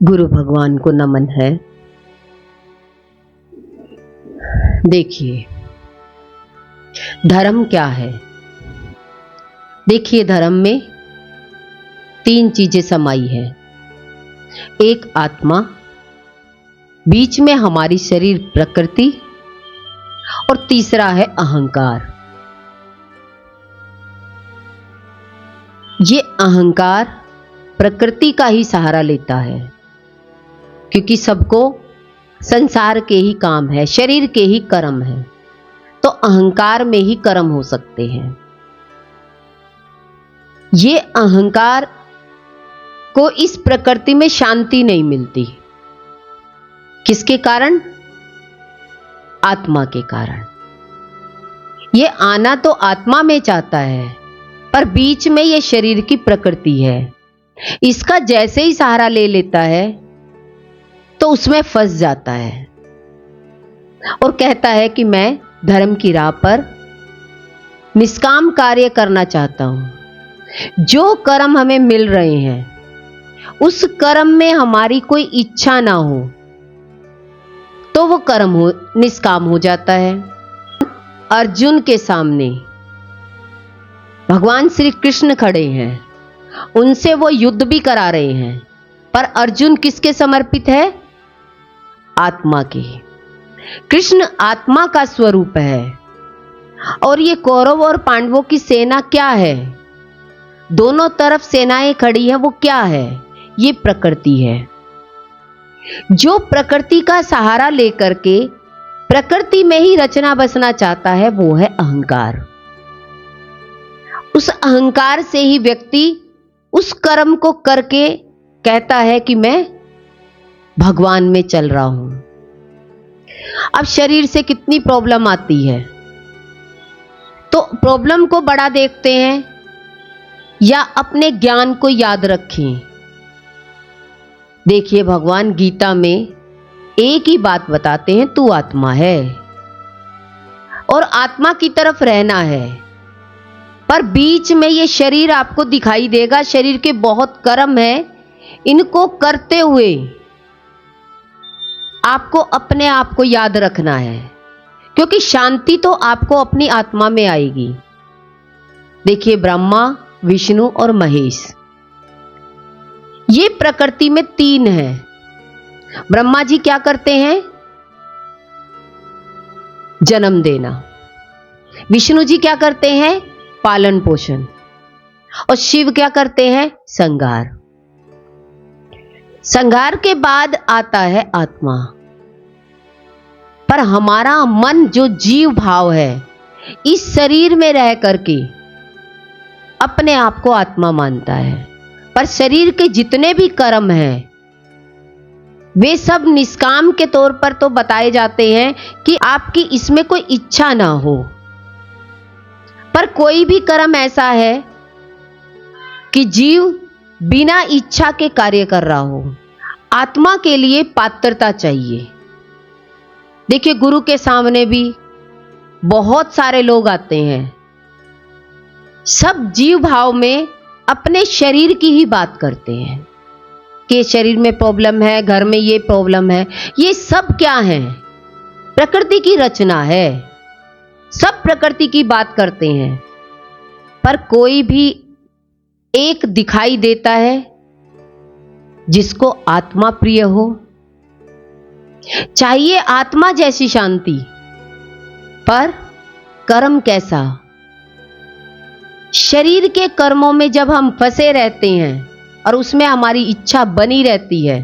गुरु भगवान को नमन है। देखिए धर्म क्या है। देखिए धर्म में तीन चीजें समाई है। एक आत्मा, बीच में हमारी शरीर प्रकृति और तीसरा है अहंकार। ये अहंकार प्रकृति का ही सहारा लेता है क्योंकि सबको संसार के ही काम है, शरीर के ही कर्म है, तो अहंकार में ही कर्म हो सकते हैं। ये अहंकार को इस प्रकृति में शांति नहीं मिलती। किसके कारण? आत्मा के कारण। ये आना तो आत्मा में चाहता है, पर बीच में ये शरीर की प्रकृति है। इसका जैसे ही सहारा ले लेता है तो उसमें फंस जाता है और कहता है कि मैं धर्म की राह पर निष्काम कार्य करना चाहता हूं। जो कर्म हमें मिल रहे हैं उस कर्म में हमारी कोई इच्छा ना हो तो वो कर्म निष्काम हो जाता है। अर्जुन के सामने भगवान श्री कृष्ण खड़े हैं, उनसे वो युद्ध भी करा रहे हैं, पर अर्जुन किसके समर्पित है? आत्मा के। कृष्ण आत्मा का स्वरूप है। और ये कौरव और पांडवों की सेना क्या है? दोनों तरफ सेनाएं खड़ी हैं, वो क्या है? ये प्रकृति है। जो प्रकृति का सहारा लेकर के प्रकृति में ही रचना बसना चाहता है वो है अहंकार। उस अहंकार से ही व्यक्ति उस कर्म को करके कहता है कि मैं भगवान में चल रहा हूं। अब शरीर से कितनी प्रॉब्लम आती है, तो प्रॉब्लम को बड़ा देखते हैं या अपने ज्ञान को याद रखें। देखिए भगवान गीता में एक ही बात बताते हैं, तू आत्मा है और आत्मा की तरफ रहना है। पर बीच में ये शरीर आपको दिखाई देगा, शरीर के बहुत कर्म है, इनको करते हुए आपको अपने आप को याद रखना है, क्योंकि शांति तो आपको अपनी आत्मा में आएगी। देखिए ब्रह्मा, विष्णु और महेश, ये प्रकृति में तीन हैं। ब्रह्मा जी क्या करते हैं? जन्म देना। विष्णु जी क्या करते हैं? पालन पोषण। और शिव क्या करते हैं? संहार। संहार के बाद आता है आत्मा। पर हमारा मन जो जीव भाव है, इस शरीर में रह करके अपने आप को आत्मा मानता है। पर शरीर के जितने भी कर्म हैं वे सब निष्काम के तौर पर तो बताए जाते हैं कि आपकी इसमें कोई इच्छा ना हो। पर कोई भी कर्म ऐसा है कि जीव बिना इच्छा के कार्य कर रहा हो। आत्मा के लिए पात्रता चाहिए। देखिए गुरु के सामने भी बहुत सारे लोग आते हैं, सब जीव भाव में अपने शरीर की ही बात करते हैं कि शरीर में प्रॉब्लम है, घर में ये प्रॉब्लम है। ये सब क्या है? प्रकृति की रचना है। सब प्रकृति की बात करते हैं, पर कोई भी एक दिखाई देता है जिसको आत्मा प्रिय हो। चाहिए आत्मा जैसी शांति, पर कर्म कैसा? शरीर के कर्मों में जब हम फंसे रहते हैं और उसमें हमारी इच्छा बनी रहती है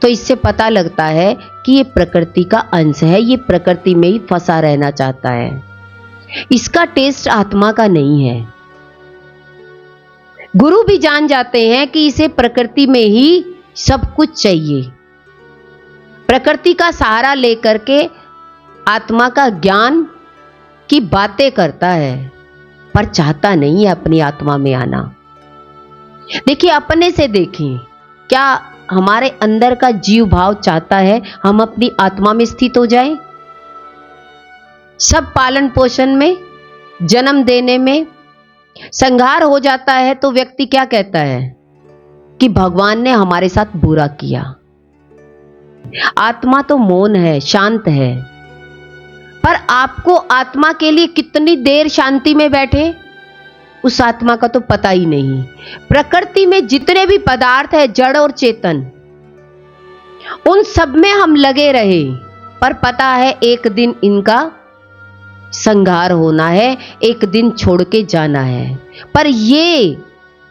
तो इससे पता लगता है कि ये प्रकृति का अंश है, ये प्रकृति में ही फंसा रहना चाहता है। इसका टेस्ट आत्मा का नहीं है। गुरु भी जान जाते हैं कि इसे प्रकृति में ही सब कुछ चाहिए। प्रकृति का सहारा लेकर के आत्मा का ज्ञान की बातें करता है, पर चाहता नहीं है अपनी आत्मा में आना। देखिए अपने से देखें, क्या हमारे अंदर का जीव भाव चाहता है हम अपनी आत्मा में स्थित हो जाएं? सब पालन पोषण में, जन्म देने में संहार हो जाता है तो व्यक्ति क्या कहता है? कि भगवान ने हमारे साथ बुरा किया। आत्मा तो मौन है, शांत है, पर आपको आत्मा के लिए कितनी देर शांति में बैठे उस आत्मा का तो पता ही नहीं। प्रकृति में जितने भी पदार्थ है, जड़ और चेतन, उन सब में हम लगे रहे, पर पता है एक दिन इनका संहार होना है, एक दिन छोड़ के जाना है, पर ये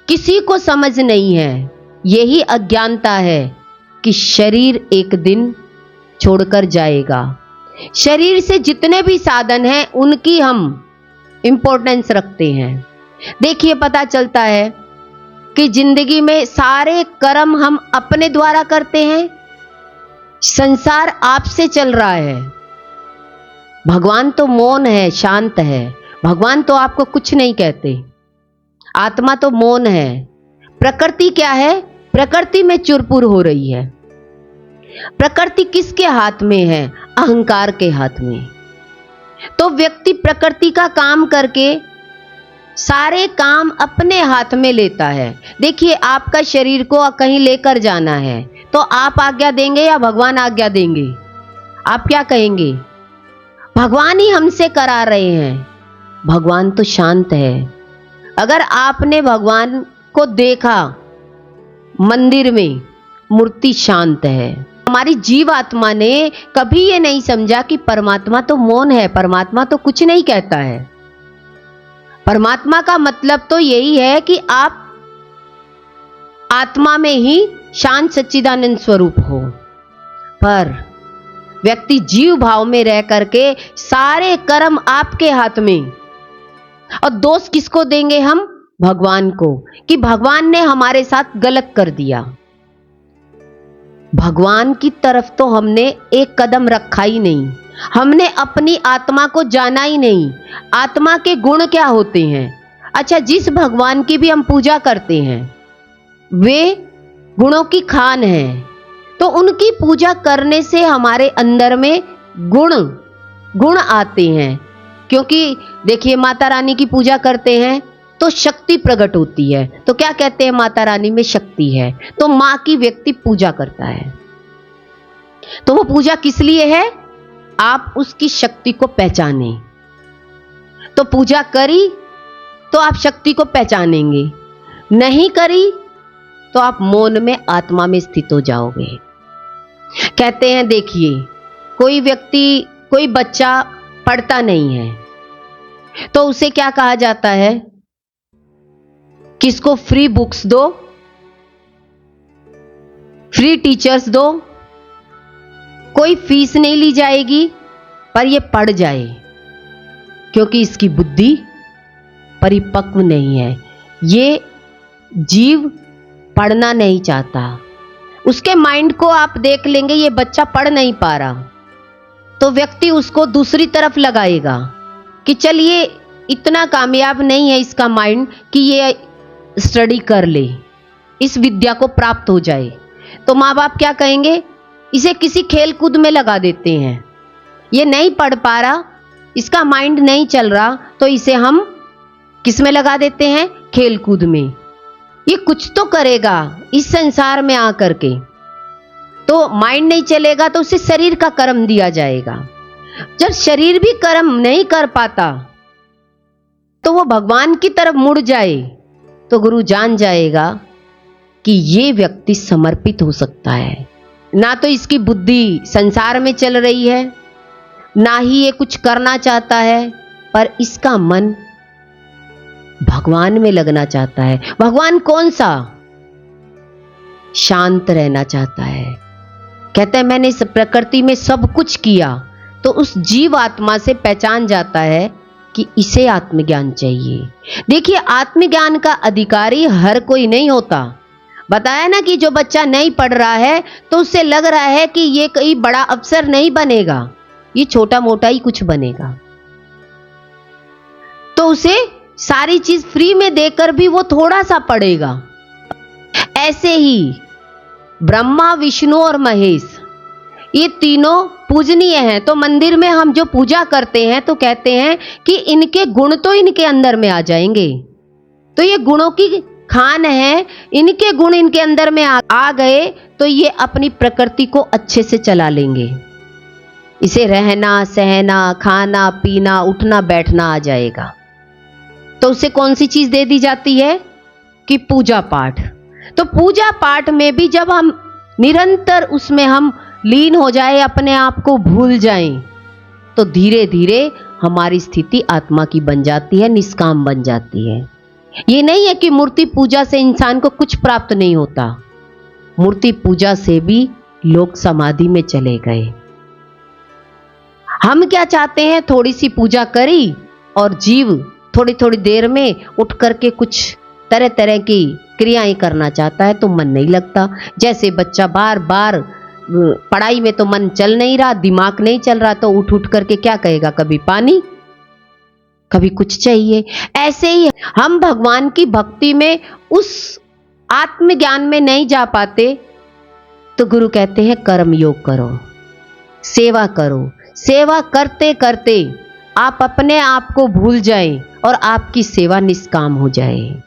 किसी को समझ नहीं है। यही अज्ञानता है कि शरीर एक दिन छोड़कर जाएगा। शरीर से जितने भी साधन हैं उनकी हम इंपॉर्टेंस रखते हैं। देखिए, पता चलता है कि जिंदगी में सारे कर्म हम अपने द्वारा करते हैं। संसार आपसे चल रहा है। भगवान तो मौन है, शांत है। भगवान तो आपको कुछ नहीं कहते। आत्मा तो मौन है। प्रकृति क्या है? प्रकृति में चुरपुर हो रही है। प्रकृति किसके हाथ में है? अहंकार के हाथ में। तो व्यक्ति प्रकृति का काम करके सारे काम अपने हाथ में लेता है। देखिए, आपका शरीर को कहीं लेकर जाना है तो आप आज्ञा देंगे या भगवान आज्ञा देंगे? आप क्या कहेंगे? भगवान ही हमसे करा रहे हैं। भगवान तो शांत है। अगर आपने भगवान को देखा मंदिर में, मूर्ति शांत है। हमारी जीव आत्मा ने कभी ये नहीं समझा कि परमात्मा तो मौन है, परमात्मा तो कुछ नहीं कहता है। परमात्मा का मतलब तो यही है कि आप आत्मा में ही शांत सच्चिदानंद स्वरूप हो। पर व्यक्ति जीव भाव में रह करके सारे कर्म आपके हाथ में, और दोष किसको देंगे हम? भगवान को, कि भगवान ने हमारे साथ गलत कर दिया। भगवान की तरफ तो हमने एक कदम रखा ही नहीं। हमने अपनी आत्मा को जाना ही नहीं। आत्मा के गुण क्या होते हैं? अच्छा, जिस भगवान की भी हम पूजा करते हैं वे गुणों की खान है, तो उनकी पूजा करने से हमारे अंदर में गुण आते हैं। क्योंकि देखिए, माता रानी की पूजा करते हैं तो शक्ति प्रकट होती है। तो क्या कहते हैं? माता रानी में शक्ति है। तो मां की व्यक्ति पूजा करता है। तो वो पूजा किस लिए है? आप उसकी शक्ति को पहचाने। तो पूजा करी तो आप शक्ति को पहचानेंगे, नहीं करी तो आप मौन में, आत्मा में स्थित हो जाओगे। कहते हैं, देखिए, कोई व्यक्ति, कोई बच्चा पढ़ता नहीं है तो उसे क्या कहा जाता है? किसको फ्री बुक्स दो, फ्री टीचर्स दो, कोई फीस नहीं ली जाएगी, पर यह पढ़ जाए, क्योंकि इसकी बुद्धि परिपक्व नहीं है। ये जीव पढ़ना नहीं चाहता। उसके माइंड को आप देख लेंगे, ये बच्चा पढ़ नहीं पा रहा, तो व्यक्ति उसको दूसरी तरफ लगाएगा कि चलिए, इतना कामयाब नहीं है इसका माइंड कि ये स्टडी कर ले, इस विद्या को प्राप्त हो जाए। तो माँ बाप क्या कहेंगे? इसे किसी खेल कूद में लगा देते हैं। ये नहीं पढ़ पा रहा, इसका माइंड नहीं चल रहा, तो इसे हम किस में लगा देते हैं? खेल कूद में। ये कुछ तो करेगा इस संसार में आकर के। तो माइंड नहीं चलेगा तो उसे शरीर का कर्म दिया जाएगा। जब शरीर भी कर्म नहीं कर पाता तो वो भगवान की तरफ मुड़ जाए तो गुरु जान जाएगा कि ये व्यक्ति समर्पित हो सकता है। ना तो इसकी बुद्धि संसार में चल रही है, ना ही ये कुछ करना चाहता है, पर इसका मन भगवान में लगना चाहता है। भगवान कौन सा? शांत रहना चाहता है। कहता है, मैंने इस प्रकृति में सब कुछ किया। तो उस जीव आत्मा से पहचान जाता है कि इसे आत्मज्ञान चाहिए। देखिए, आत्मज्ञान का अधिकारी हर कोई नहीं होता। बताया ना कि जो बच्चा नहीं पढ़ रहा है तो उससे लग रहा है कि ये कोई बड़ा अफसर नहीं बनेगा, ये छोटा मोटा ही कुछ बनेगा, तो उसे सारी चीज फ्री में देकर भी वो थोड़ा सा पढ़ेगा। ऐसे ही ब्रह्मा, विष्णु और महेश, ये तीनों पूजनीय हैं। तो मंदिर में हम जो पूजा करते हैं तो कहते हैं कि इनके गुण तो इनके अंदर में आ जाएंगे। तो ये गुणों की खान है, इनके गुण इनके अंदर में आ गए तो ये अपनी प्रकृति को अच्छे से चला लेंगे। इसे रहना सहना खाना पीना उठना बैठना आ जाएगा। तो उसे कौन सी चीज दे दी जाती है कि पूजा पाठ। तो पूजा पाठ में भी जब हम निरंतर उसमें हम लीन हो जाए, अपने आप को भूल जाएं, तो धीरे धीरे हमारी स्थिति आत्मा की बन जाती है, निष्काम बन जाती है। ये नहीं है कि मूर्ति पूजा से इंसान को कुछ प्राप्त नहीं होता। मूर्ति पूजा से भी लोग समाधि में चले गए। हम क्या चाहते हैं, थोड़ी सी पूजा करी और जीव थोड़ी थोड़ी देर में उठ करके कुछ तरह तरह की क्रियाएं करना चाहता है, तो मन नहीं लगता। जैसे बच्चा बार बार पढ़ाई में तो मन चल नहीं रहा, दिमाग नहीं चल रहा, तो उठ उठ करके क्या कहेगा, कभी पानी कभी कुछ चाहिए। ऐसे ही हम भगवान की भक्ति में उस आत्मज्ञान में नहीं जा पाते, तो गुरु कहते हैं कर्म योग करो, सेवा करो। सेवा करते करते आप अपने आप को भूल जाएं और आपकी सेवा निष्काम हो जाए।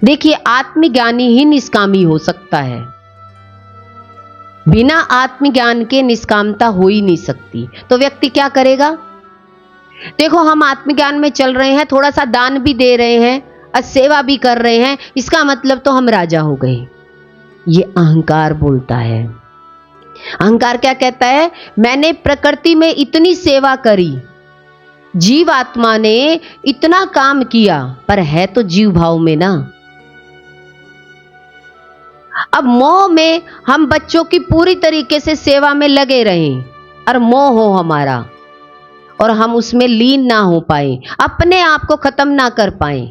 देखिए, आत्मज्ञानी ही निष्कामी हो सकता है, बिना आत्मज्ञान के निष्कामता हो ही नहीं सकती। तो व्यक्ति क्या करेगा, देखो हम आत्मज्ञान में चल रहे हैं, थोड़ा सा दान भी दे रहे हैं और सेवा भी कर रहे हैं, इसका मतलब तो हम राजा हो गए। ये अहंकार बोलता है। अहंकार क्या कहता है, मैंने प्रकृति में इतनी सेवा करी, जीव आत्मा ने इतना काम किया, पर है तो जीव भाव में ना। अब मोह में हम बच्चों की पूरी तरीके से सेवा में लगे रहें और मोह हो हमारा, और हम उसमें लीन ना हो पाए, अपने आप को खत्म ना कर पाए,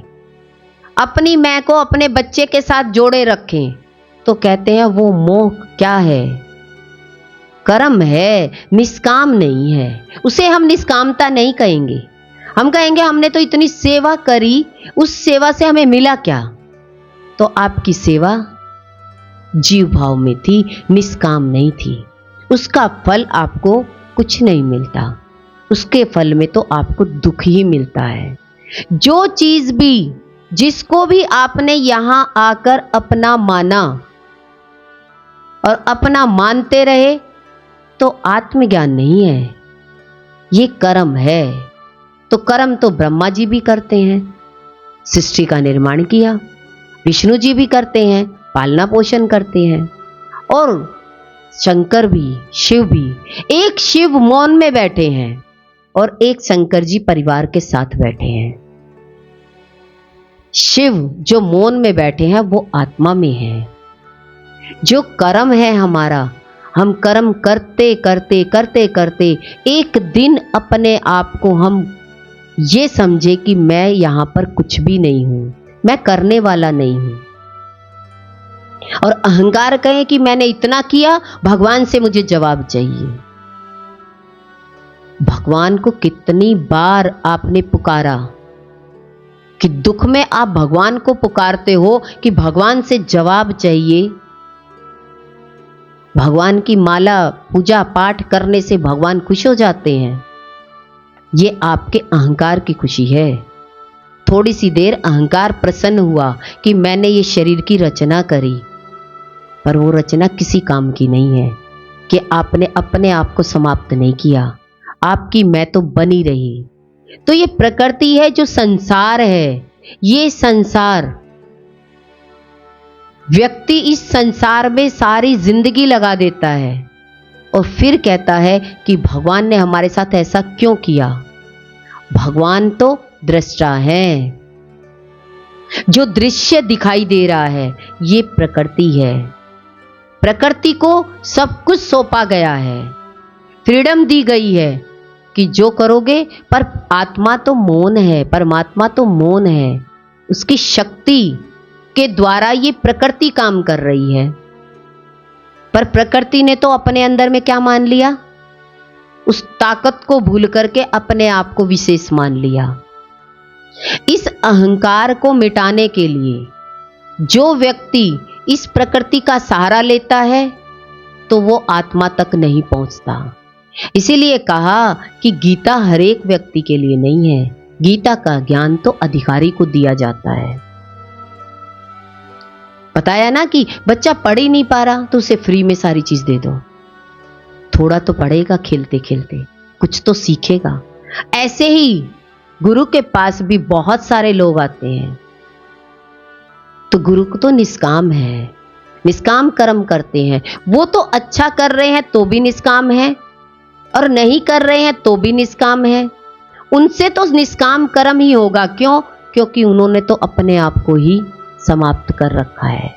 अपनी मैं को अपने बच्चे के साथ जोड़े रखें, तो कहते हैं वो मोह क्या है, कर्म है, निष्काम नहीं है। उसे हम निष्कामता नहीं कहेंगे, हम कहेंगे हमने तो इतनी सेवा करी, उस सेवा से हमें मिला क्या। तो आपकी सेवा जीव भाव में थी, निष्काम नहीं थी। उसका फल आपको कुछ नहीं मिलता, उसके फल में तो आपको दुख ही मिलता है। जो चीज भी, जिसको भी आपने यहां आकर अपना माना और अपना मानते रहे, तो आत्मज्ञान नहीं है, ये कर्म है। तो कर्म तो ब्रह्मा जी भी करते हैं, सृष्टि का निर्माण किया, विष्णु जी भी करते हैं, पालना पोषण करते हैं, और शंकर भी, शिव भी। एक शिव मौन में बैठे हैं और एक शंकर जी परिवार के साथ बैठे हैं। शिव जो मौन में बैठे हैं वो आत्मा में है। जो कर्म है हमारा, हम कर्म करते करते करते करते एक दिन अपने आप को हम ये समझे कि मैं यहां पर कुछ भी नहीं हूं, मैं करने वाला नहीं हूं, और अहंकार कहे कि मैंने इतना किया, भगवान से मुझे जवाब चाहिए। भगवान को कितनी बार आपने पुकारा कि दुख में आप भगवान को पुकारते हो कि भगवान से जवाब चाहिए। भगवान की माला पूजा पाठ करने से भगवान खुश हो जाते हैं, ये आपके अहंकार की खुशी है। थोड़ी सी देर अहंकार प्रसन्न हुआ कि मैंने ये शरीर की रचना करी, पर वो रचना किसी काम की नहीं है कि आपने अपने आप को समाप्त नहीं किया, आपकी मैं तो बनी रही। तो ये प्रकृति है, जो संसार है, ये संसार, व्यक्ति इस संसार में सारी जिंदगी लगा देता है और फिर कहता है कि भगवान ने हमारे साथ ऐसा क्यों किया। भगवान तो दृष्टा है, जो दृश्य दिखाई दे रहा है ये प्रकृति है। प्रकृति को सब कुछ सौंपा गया है, फ्रीडम दी गई है कि जो करोगे, पर आत्मा तो मौन है, परमात्मा तो मौन है। उसकी शक्ति के द्वारा ये प्रकृति काम कर रही है, पर प्रकृति ने तो अपने अंदर में क्या मान लिया, उस ताकत को भूल करके अपने आप को विशेष मान लिया। इस अहंकार को मिटाने के लिए जो व्यक्ति इस प्रकृति का सहारा लेता है, तो वो आत्मा तक नहीं पहुंचता। इसीलिए कहा कि गीता हर एक व्यक्ति के लिए नहीं है, गीता का ज्ञान तो अधिकारी को दिया जाता है। बताया ना कि बच्चा पढ़ ही नहीं पा रहा तो उसे फ्री में सारी चीज दे दो, थोड़ा तो पढ़ेगा, खेलते खेलते कुछ तो सीखेगा। ऐसे ही गुरु के पास भी बहुत सारे लोग आते हैं, तो गुरु को तो निष्काम है, निष्काम कर्म करते हैं। वो तो अच्छा कर रहे हैं तो भी निष्काम है, और नहीं कर रहे हैं तो भी निष्काम है। उनसे तो निष्काम कर्म ही होगा। क्यों? क्योंकि उन्होंने तो अपने आप को ही समाप्त कर रखा है।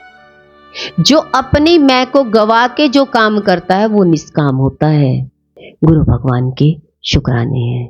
जो अपनी मैं को गवा के जो काम करता है वो निष्काम होता है। गुरु भगवान के शुक्राने हैं।